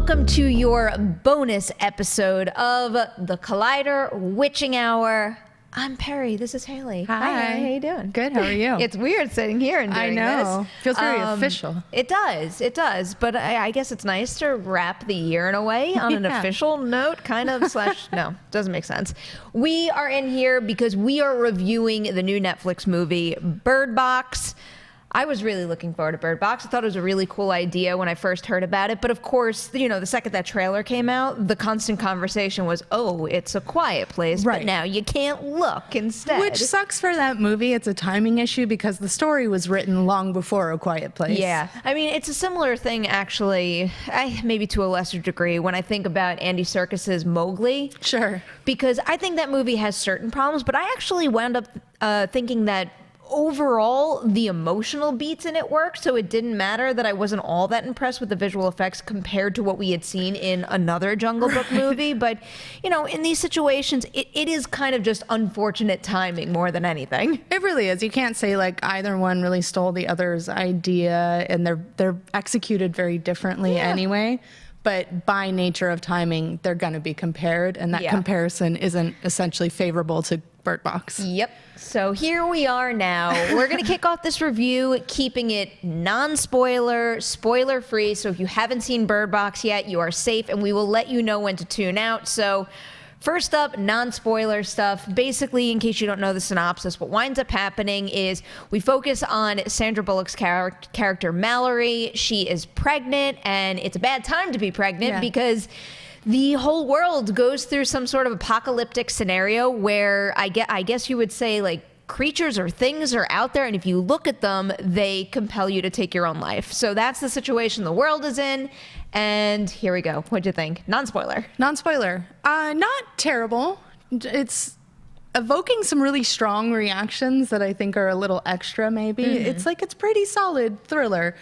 welcome to your bonus episode of The Collider Witching Hour. I'm Perri. This is Haleigh. Hi. How you doing? Good. How are you? It's weird sitting here and doing this. I know. Feels very official. It does. But I guess it's nice to wrap the year in a way on an official note, kind of, slash, no, doesn't make sense. We are in here because we are reviewing the new Netflix movie, Bird Box. I was really looking forward to Bird Box. I thought it was a really cool idea when I first heard about it. But of course, you know, the second that trailer came out, the constant conversation was, oh, it's A Quiet Place, right. But now you can't look instead. Which sucks for that movie. It's a timing issue because the story was written long before A Quiet Place. Yeah. I mean, it's a similar thing, actually, maybe to a lesser degree, when I think about Andy Serkis's Mowgli. Sure. Because I think that movie has certain problems, but I actually wound up thinking that overall, the emotional beats in it worked, so it didn't matter that I wasn't all that impressed with the visual effects compared to what we had seen in another Jungle Book movie. But, you know, in these situations, it is kind of just unfortunate timing more than anything. It really is. You can't say like either one really stole the other's idea, and they're executed very differently anyway. But by nature of timing, they're going to be compared, and that comparison isn't essentially favorable to Bird Box. Yep. So here we are now. We're going to kick off this review, keeping it non-spoiler, spoiler-free. So if you haven't seen Bird Box yet, you are safe, and we will let you know when to tune out. So first up, non-spoiler stuff. Basically, in case you don't know the synopsis, what winds up happening is we focus on Sandra Bullock's character, Mallory. She is pregnant, and it's a bad time to be pregnant because the whole world goes through some sort of apocalyptic scenario where I guess you would say, like, creatures or things are out there, and if you look at them, they compel you to take your own life. So that's the situation the world is in. And here we go. What'd you think? Non-spoiler. Non-spoiler. Not terrible. It's evoking some really strong reactions that I think are a little extra, maybe. It's pretty solid thriller.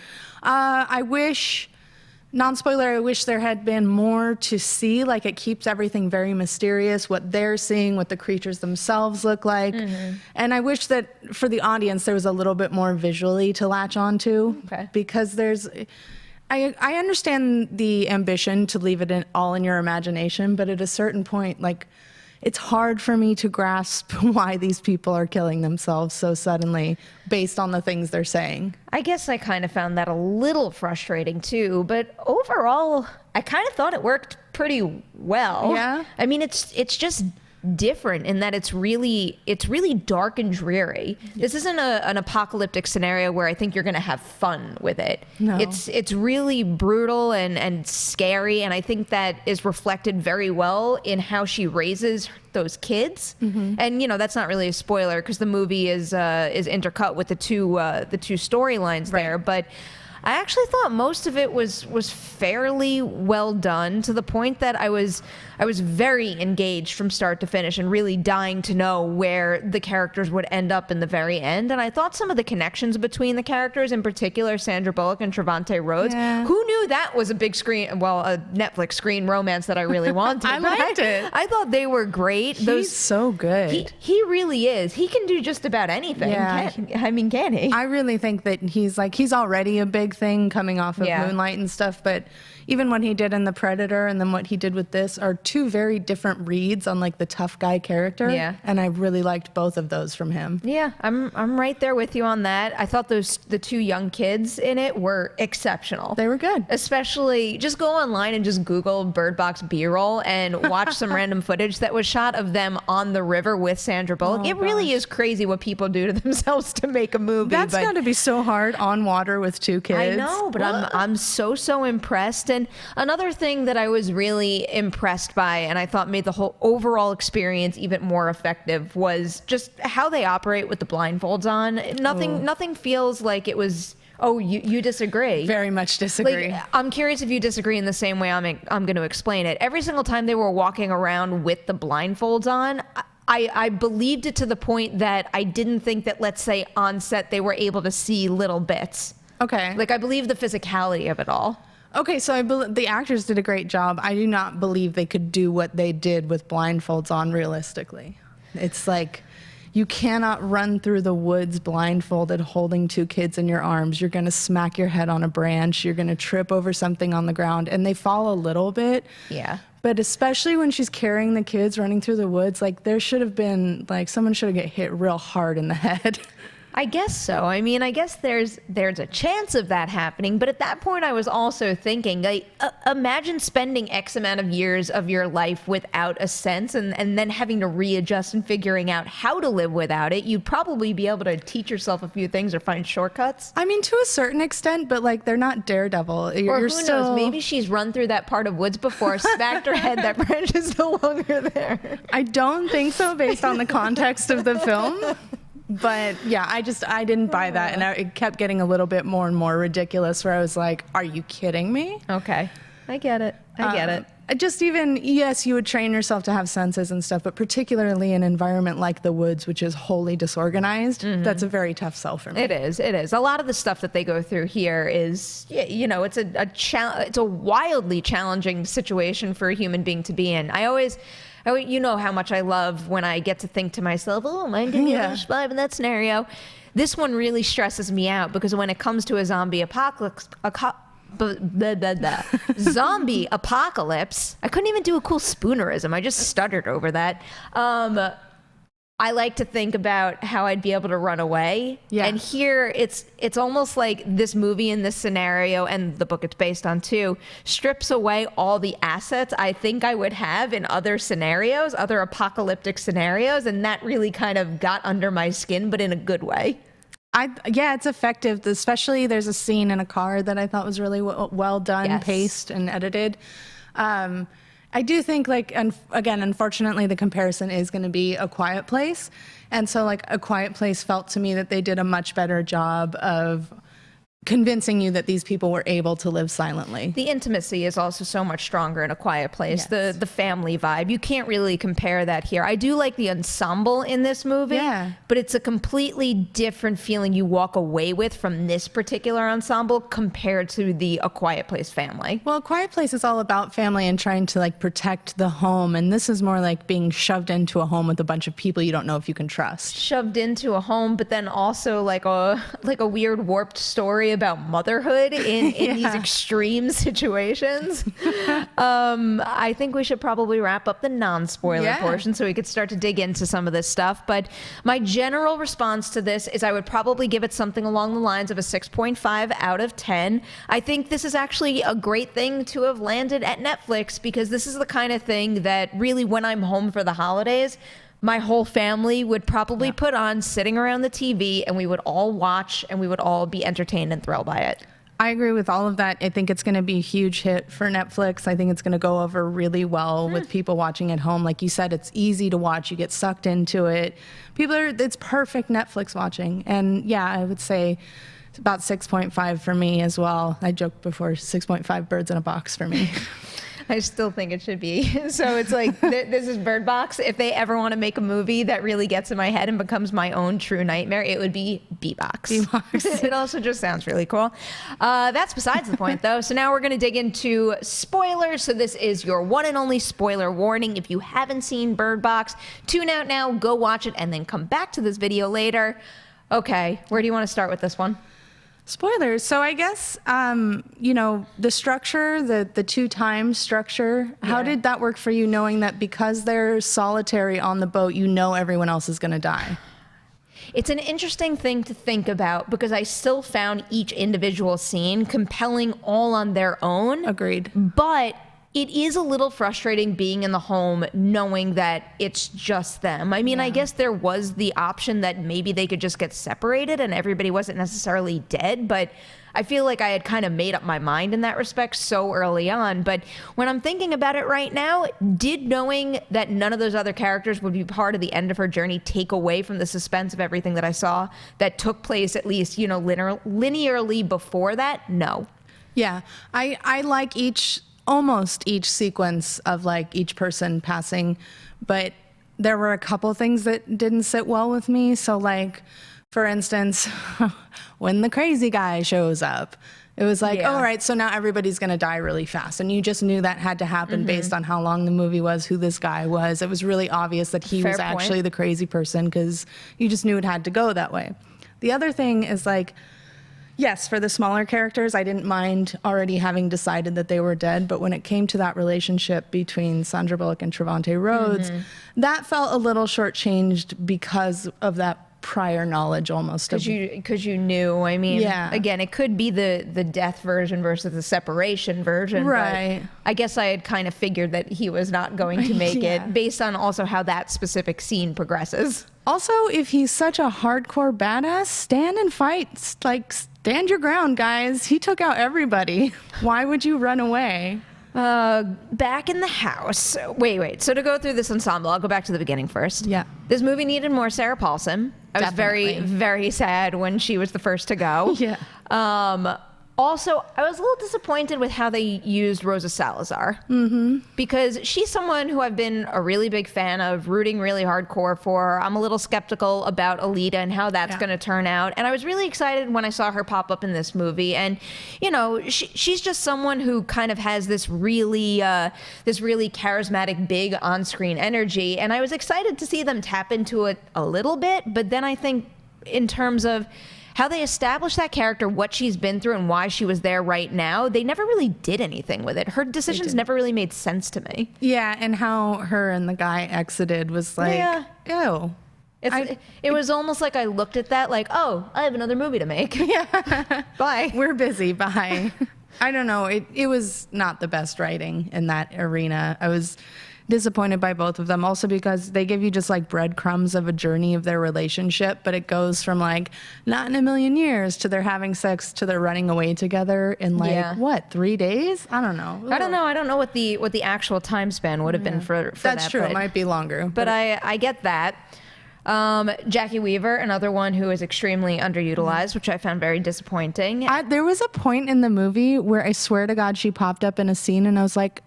Non-spoiler, I wish there had been more to see. Like, it keeps everything very mysterious, what they're seeing, what the creatures themselves look like. And I wish that for the audience, there was a little bit more visually to latch onto. Okay. Because I understand the ambition to leave it all in your imagination, but at a certain point, like, it's hard for me to grasp why these people are killing themselves so suddenly based on the things they're saying. I guess I kind of found that a little frustrating too, but overall, I kind of thought it worked pretty well. Yeah? I mean, it's just different in that it's really dark and dreary. This isn't an apocalyptic scenario where I think you're going to have fun with it. No. It's really brutal and scary, and I think that is reflected very well in how she raises those kids. And you know, that's not really a spoiler because the movie is intercut with the two storylines there, but I actually thought most of it was fairly well done, to the point that I was very engaged from start to finish and really dying to know where the characters would end up in the very end. And I thought some of the connections between the characters, in particular Sandra Bullock and Trevante Rhodes, who knew that was a Netflix screen romance that I really wanted. I liked it. I thought they were great. He's so good. He really is. He can do just about anything. Yeah. Can he? I really think that he's already a big thing coming off of Moonlight and stuff, but even what he did in The Predator and then what he did with this are two very different reads on like the tough guy character. Yeah. And I really liked both of those from him. Yeah, I'm right there with you on that. I thought the two young kids in it were exceptional. They were good. Especially, just go online and just Google Bird Box B-roll and watch some random footage that was shot of them on the river with Sandra Bullock. It really is crazy what people do to themselves to make a movie. That's got to be so hard on water with two kids. I know, but I'm so impressed. And another thing that I was really impressed by, and I thought made the whole overall experience even more effective, was just how they operate with the blindfolds on. Nothing feels like it was. Oh, you disagree? Very much disagree. Like, I'm curious if you disagree in the same way I'm going to explain it. Every single time they were walking around with the blindfolds on, I believed it to the point that I didn't think that, let's say, on set they were able to see little bits. Okay. Like, I believe the physicality of it all. Okay, so I believe the actors did a great job. I do not believe they could do what they did with blindfolds on realistically. It's like You cannot run through the woods blindfolded holding 2 kids in your arms. You're going to smack your head on a branch. You're going to trip over something on the ground. And they fall a little bit. Yeah. But especially when she's carrying the kids running through the woods, like there should have been, like someone should have get hit real hard in the head. I guess so. I mean, I guess there's a chance of that happening, but at that point I was also thinking, like, imagine spending X amount of years of your life without a sense and then having to readjust and figuring out how to live without it. You'd probably be able to teach yourself a few things or find shortcuts. I mean, to a certain extent, but like they're not Daredevil. Or who knows, maybe she's run through that part of woods before, smacked her head, that branch is no longer there. I don't think so based on the context of the film. But yeah, I didn't buy that. And it kept getting a little bit more and more ridiculous where I was like, are you kidding me? Okay. I get it. I get it. Just even, yes, you would train yourself to have senses and stuff, but particularly an environment like the woods, which is wholly disorganized, that's a very tough sell for me. It is. It is. A lot of the stuff that they go through here is, you know, it's a wildly challenging situation for a human being to be in. You know how much I love when I get to think to myself, oh, am I going to be able to survive in that scenario? This one really stresses me out because when it comes to a zombie apocalypse, zombie apocalypse, I couldn't even do a cool spoonerism. I just stuttered over that. I like to think about how I'd be able to run away. Yeah. And here it's almost like this movie in this scenario, and the book it's based on too, strips away all the assets I think I would have in other scenarios, other apocalyptic scenarios, and that really kind of got under my skin, but in a good way. Yeah, it's effective. Especially there's a scene in a car that I thought was really well done, paced and edited. I do think, like, again, unfortunately, the comparison is going to be A Quiet Place. And so, like, A Quiet Place felt to me that they did a much better job of convincing you that these people were able to live silently. The intimacy is also so much stronger in A Quiet Place. Yes. The family vibe. You can't really compare that here. I do like the ensemble in this movie, but it's a completely different feeling you walk away with from this particular ensemble compared to the A Quiet Place family. Well, A Quiet Place is all about family and trying to like protect the home, and this is more like being shoved into a home with a bunch of people you don't know if you can trust. Shoved into a home, but then also like a weird warped story about motherhood in these extreme situations. I think we should probably wrap up the non-spoiler portion so we could start to dig into some of this stuff. But my general response to this is I would probably give it something along the lines of a 6.5 out of 10. I think this is actually a great thing to have landed at Netflix because this is the kind of thing that really, when I'm home for the holidays, my whole family would probably put on sitting around the TV, and we would all watch and we would all be entertained and thrilled by it. I agree with all of that. I think it's going to be a huge hit for Netflix. I think it's going to go over really well with people watching at home. Like you said, it's easy to watch. You get sucked into it. It's perfect Netflix watching. And yeah, I would say it's about 6.5 for me as well. I joked before, 6.5 birds in a box for me. I still think it should be. So it's like, this is Bird Box. If they ever want to make a movie that really gets in my head and becomes my own true nightmare, it would be B-Box. It also just sounds really cool. That's besides the point, though. So now we're going to dig into spoilers. So this is your one and only spoiler warning. If you haven't seen Bird Box, tune out now, go watch it, and then come back to this video later. Okay, where do you want to start with this one? Spoilers. So I guess, the structure, the 2 times structure, how did that work for you, knowing that because they're solitary on the boat, everyone else is going to die? It's an interesting thing to think about because I still found each individual scene compelling all on their own. Agreed. But it is a little frustrating being in the home knowing that it's just them. I mean, I guess there was the option that maybe they could just get separated and everybody wasn't necessarily dead, but I feel like I had kind of made up my mind in that respect so early on. But when I'm thinking about it right now, did knowing that none of those other characters would be part of the end of her journey take away from the suspense of everything that I saw that took place at least, linearly before that? No. Yeah, I like almost each sequence of like each person passing, but there were a couple things that didn't sit well with me. So like, for instance, when the crazy guy shows up, It was like, Yeah. all right, so now everybody's going to die really fast. And you just knew that had to happen based on how long the movie was, who this guy was. It was really obvious that he Fair was point. actually the crazy person because you just knew it had to go that way. The other thing is like, yes, for the smaller characters, I didn't mind already having decided that they were dead. But when it came to that relationship between Sandra Bullock and Trevante Rhodes, that felt a little shortchanged because of that prior knowledge almost. Because you knew. I mean, Yeah. again, it could be the death version versus the separation version. Right. But I guess I had kind of figured that he was not going to make Yeah. it based on also how that specific scene progresses. Also, if he's such a hardcore badass, stand and fight. Like, stand your ground, guys. He took out everybody. Why would you run away? Back in the house. Wait. So to go through this ensemble, I'll go back to the beginning first. Yeah. This movie needed more Sarah Paulson. I was very, Definitely. very sad when she was the first to go. Yeah. Also, I was a little disappointed with how they used Rosa Salazar. Because she's someone who I've been a really big fan of, rooting really hardcore for. I'm a little skeptical about Alita and how that's Yeah. going to turn out. And I was really excited when I saw her pop up in this movie. And, you know, she's just someone who kind of has this really charismatic, big on-screen energy. And I was excited to see them tap into it a little bit. But then I think in terms of how they established that character, what she's been through, and why she was there right now, they never really did anything with it. Her decisions never really made sense to me. Yeah, and how her and the guy exited was like, Yeah. ew. It was almost like I looked at that like, oh, I have another movie to make. Yeah. Bye. We're busy, bye. I don't know. It was not the best writing in that arena. I was disappointed by both of them, also because they give you just like breadcrumbs of a journey of their relationship, but it goes from like not in a million years to they're having sex to they're running away together in like Yeah. what, 3 days? I don't know. I don't know what the actual time span would have been for That's that. true. But, It might be longer. but I get that. Jackie Weaver, another one who is extremely underutilized, which I found very disappointing. There was a point in the movie where I swear to God she popped up in a scene and I was like,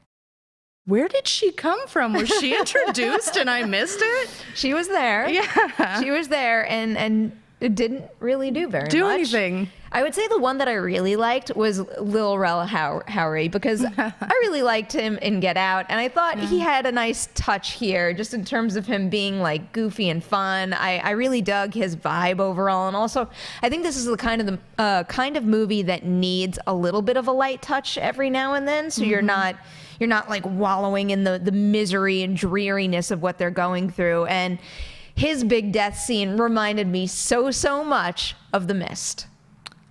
where did she come from? Was she introduced and I missed it? She was there. Yeah. She was there and it didn't really do very much. Anything. I would say the one that I really liked was Lil Rel Howery because I really liked him in Get Out, and I thought he had a nice touch here just in terms of him being like goofy and fun. I really dug his vibe overall, and also I think this is the kind of movie that needs a little bit of a light touch every now and then, so you're not like wallowing in the misery and dreariness of what they're going through. And his big death scene reminded me so much of The Mist.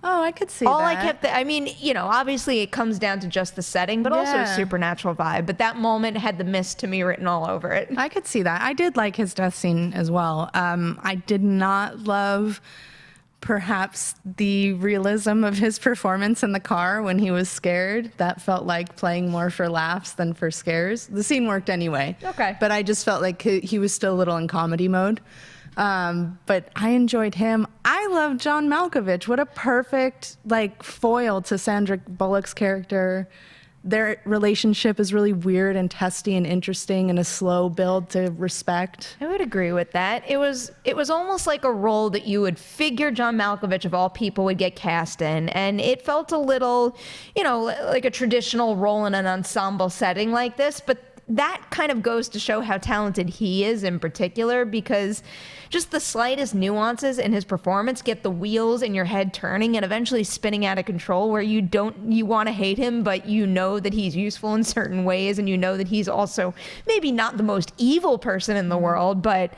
Oh, I could see All that. I kept, I mean, you know, obviously it comes down to just the setting, but also a Yeah. supernatural vibe. But that moment had The Mist to me written all over it. I could see that. I did like his death scene as well. I did not love perhaps the realism of his performance in the car when he was scared. That felt like playing more for laughs than for scares. The scene worked anyway. Okay. But I just felt like he was still a little in comedy mode. But I enjoyed him. I love John Malkovich. What a perfect like foil to Sandra Bullock's character. Their relationship is really weird and testy and interesting and a slow build to respect. I would agree with that. It was almost like a role that you would figure John Malkovich of all people would get cast in, and it felt a little, you know, like a traditional role in an ensemble setting like this, but that kind of goes to show how talented he is in particular, because just the slightest nuances in his performance get the wheels in your head turning and eventually spinning out of control, where you want to hate him, but you know that he's useful in certain ways, and you know that he's also maybe not the most evil person in the world, but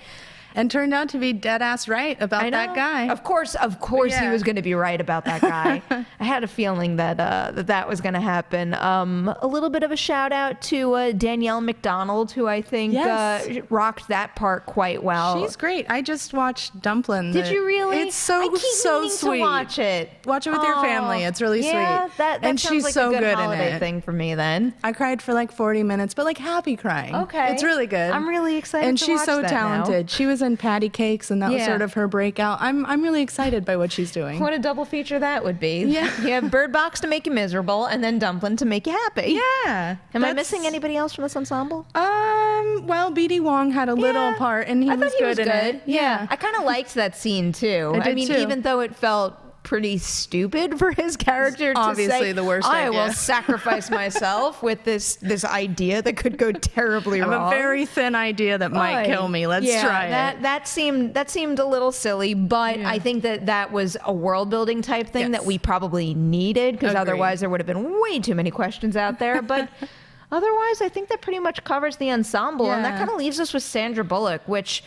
And turned out to be dead ass right about that guy. Of course, he Yeah. was going to be right about that guy. I had a feeling that that was going to happen. A little bit of a shout out to Danielle McDonald, who I think Yes. rocked that part quite well. She's great. I just watched Dumplin'. Did you really? It's so I keep meaning sweet. to watch it. Watch it with your family. It's really yeah, sweet. That and sounds she's like so a good good in holiday it. thing for me then. I cried for like 40 minutes, but like happy crying. Okay. It's really good. I'm really excited And to she's watch so that now. talented. She was in Patty Cakes, and that was Yeah. sort of her breakout. I'm really excited by what she's doing. What a double feature that would be. Yeah. You have Bird Box to make you miserable, and then Dumplin' to make you happy. Yeah. Am I missing anybody else from this ensemble? Well, B.D. Wong had a little part, and he I was thought he good was in good. it. Yeah. I kind of liked that scene too. I did mean, too. even though it felt pretty stupid for his character to obviously say, the worst I idea. will sacrifice myself with this idea that could go terribly I have wrong. a very thin idea that might kill me. Let's try it. That seemed a little silly, but I think that was a world building type thing that we probably needed, because Agreed. otherwise there would have been way too many questions out there. But otherwise, I think that pretty much covers the ensemble, and that Yeah. kind of leaves us with Sandra Bullock, which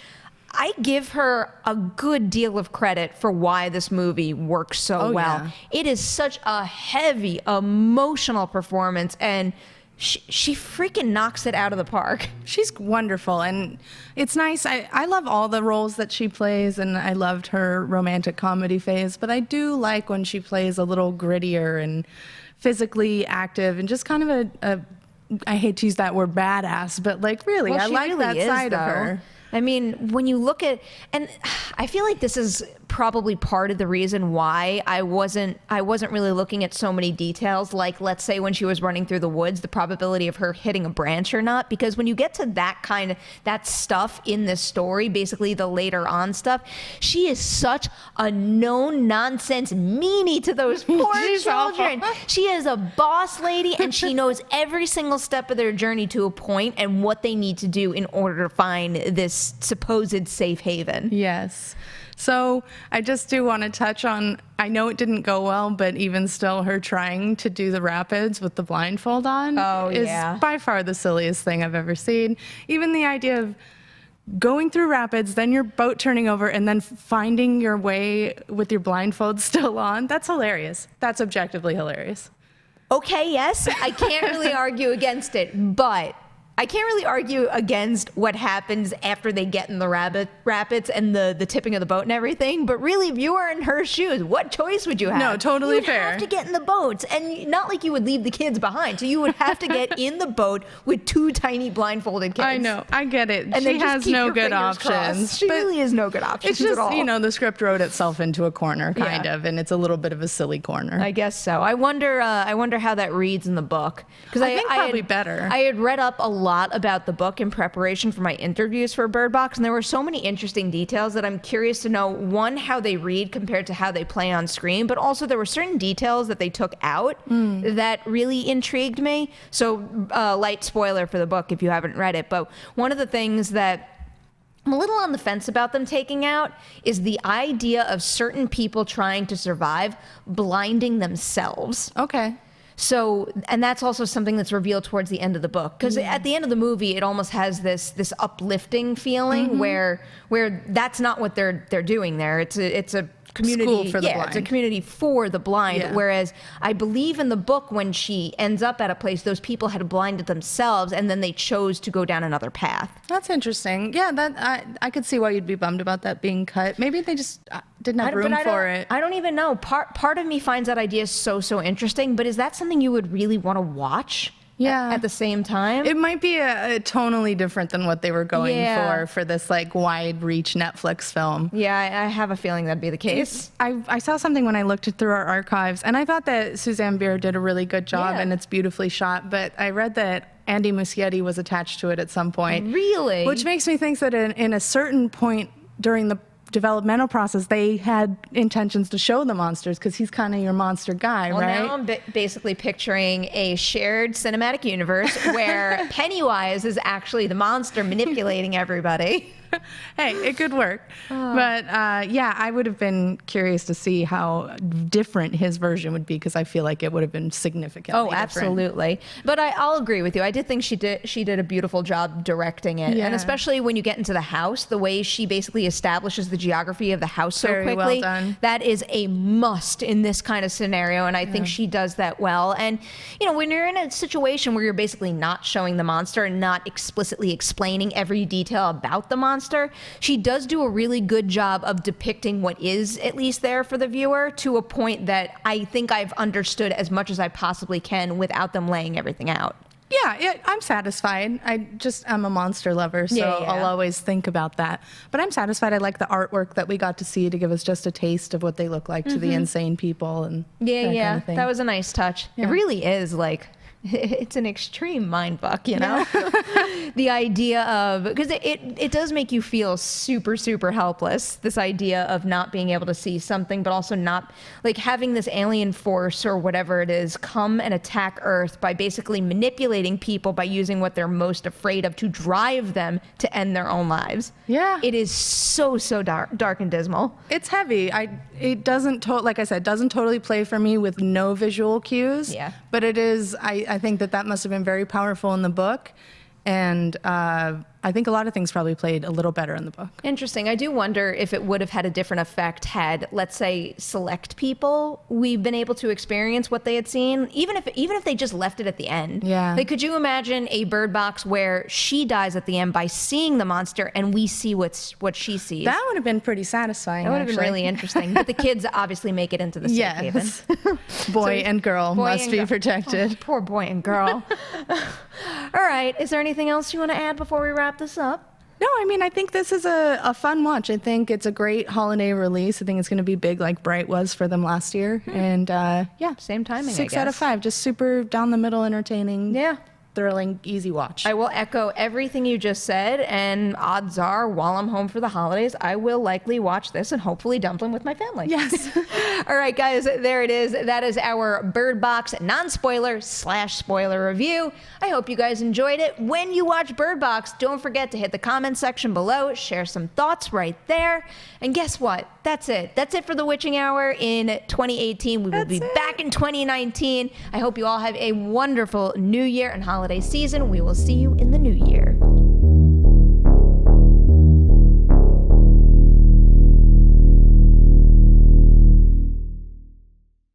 I give her a good deal of credit for why this movie works so well. Yeah. It is such a heavy, emotional performance, and she freaking knocks it out of the park. She's wonderful, and it's nice. I love all the roles that she plays, and I loved her romantic comedy phase, but I do like when she plays a little grittier and physically active and just kind of a I hate to use that word badass, but like really, Well, I she like really that is, side of though. her. I mean, when you look at, and I feel like this is probably part of the reason why I wasn't really looking at so many details, like let's say when she was running through the woods, the probability of her hitting a branch or not, because when you get to that stuff in this story, basically the later on stuff, she is such a no nonsense meanie to those poor She's children. awful. She is a boss lady, and she knows every single step of their journey to a point and what they need to do in order to find this supposed safe haven. Yes. So I just do want to touch on, I know it didn't go well, but even still, her trying to do the rapids with the blindfold on is by far the silliest thing I've ever seen. Even the idea of going through rapids, then your boat turning over, and then finding your way with your blindfold still on, that's hilarious. That's objectively hilarious. Okay, yes, I can't really argue against it, but I can't really argue against what happens after they get in the rapids and the tipping of the boat and everything. But really, if you were in her shoes, what choice would you have? No, totally You'd fair. have to get in the boats, and not like you would leave the kids behind. So you would have to get in the boat with two tiny blindfolded kids. I know, I get it. And then she just has keep no your good fingers crossed. options. She but really is no good options it's just, at all. you know, the script wrote itself into a corner, kind Yeah. of, and it's a little bit of a silly corner. I guess so. I wonder how that reads in the book, because I think probably better. I had read up a lot about the book in preparation for my interviews for Bird Box, and there were so many interesting details that I'm curious to know, one, how they read compared to how they play on screen, but also there were certain details that they took out that really intrigued me. So, light spoiler for the book if you haven't read it, but one of the things that I'm a little on the fence about them taking out is the idea of certain people trying to survive blinding themselves. Okay. So, and that's also something that's revealed towards the end of the book, because at the end of the movie, it almost has this uplifting feeling where that's not what they're doing there. It's a community School for the it's a blind. community for the blind. Yeah. Whereas I believe in the book, when she ends up at a place, those people had blinded themselves, and then they chose to go down another path. That's interesting. Yeah, that I could see why you'd be bummed about that being cut. Maybe they just didn't have room for it. I don't even know. Part of me finds that idea so interesting, but is that something you would really want to watch? Yeah. At the same time? It might be a tonally different than what they were going for this like wide reach Netflix film. Yeah, I have a feeling that'd be the case. I saw something when I looked through our archives, and I thought that Suzanne Bier did a really good job, Yeah. and it's beautifully shot, but I read that Andy Muschietti was attached to it at some point. Really? Which makes me think that in a certain point during the developmental process, they had intentions to show the monsters, because he's kind of your monster guy, Well, right? now I'm basically picturing a shared cinematic universe where Pennywise is actually the monster manipulating everybody. Hey, it could work. But yeah, I would have been curious to see how different his version would be, because I feel like it would have been significantly different. Absolutely. But I'll agree with you. I did think she did a beautiful job directing it. Yeah. And especially when you get into the house, the way she basically establishes the geography of the house so Very well quickly, done. that is a must in this kind of scenario. And I think she does that well. And, you know, when you're in a situation where you're basically not showing the monster and not explicitly explaining every detail about the monster, she does do a really good job of depicting what is at least there for the viewer, to a point that I think I've understood as much as I possibly can without them laying everything out. Yeah, I'm satisfied. I'm a monster lover, so Yeah. I'll always think about that. But I'm satisfied. I like the artwork that we got to see to give us just a taste of what they look like to the insane people and that kind of thing. That was a nice touch. It really is like it's an extreme mind fuck, you know? The idea of, because it does make you feel super, super helpless, this idea of not being able to see something, but also not, like, having this alien force or whatever it is come and attack Earth by basically manipulating people by using what they're most afraid of to drive them to end their own lives. Yeah. It is so dark and dismal. It's heavy. It doesn't, like I said, doesn't totally play for me with no visual cues. Yeah. But it is, I think that must have been very powerful in the book. And I think a lot of things probably played a little better in the book. Interesting. I do wonder if it would have had a different effect had, let's say, select people we've been able to experience what they had seen, even if they just left it at the end. Yeah. Like, could you imagine a Bird Box where she dies at the end by seeing the monster and we see what she sees? That would have been pretty sasatisfying. That would have been really interesting. But the kids obviously make it into the safe haven. Boy and girl must be protected. Oh, poor boy and girl. All right. Is there anything else you want to add before we wrap this up? No, I mean, I think this is a fun watch. I think it's a great holiday release. I think it's going to be big like Bright was for them last year. And yeah. Same timing, 6 I guess. out of 5. Just super down the middle, entertaining. Yeah. Thrilling, easy watch. I will echo everything you just said, and odds are, while I'm home for the holidays, I will likely watch this and hopefully dumpling with my family. Yes. All right, guys, there it is. That is our Bird Box non-spoiler/spoiler review. I hope you guys enjoyed it. When you watch Bird Box, don't forget to hit the comment section below, share some thoughts right there. And guess what? That's it. That's it for the Witching Hour in 2018. We will be back in 2019. I hope you all have a wonderful new year and holiday season. We will see you in the new year.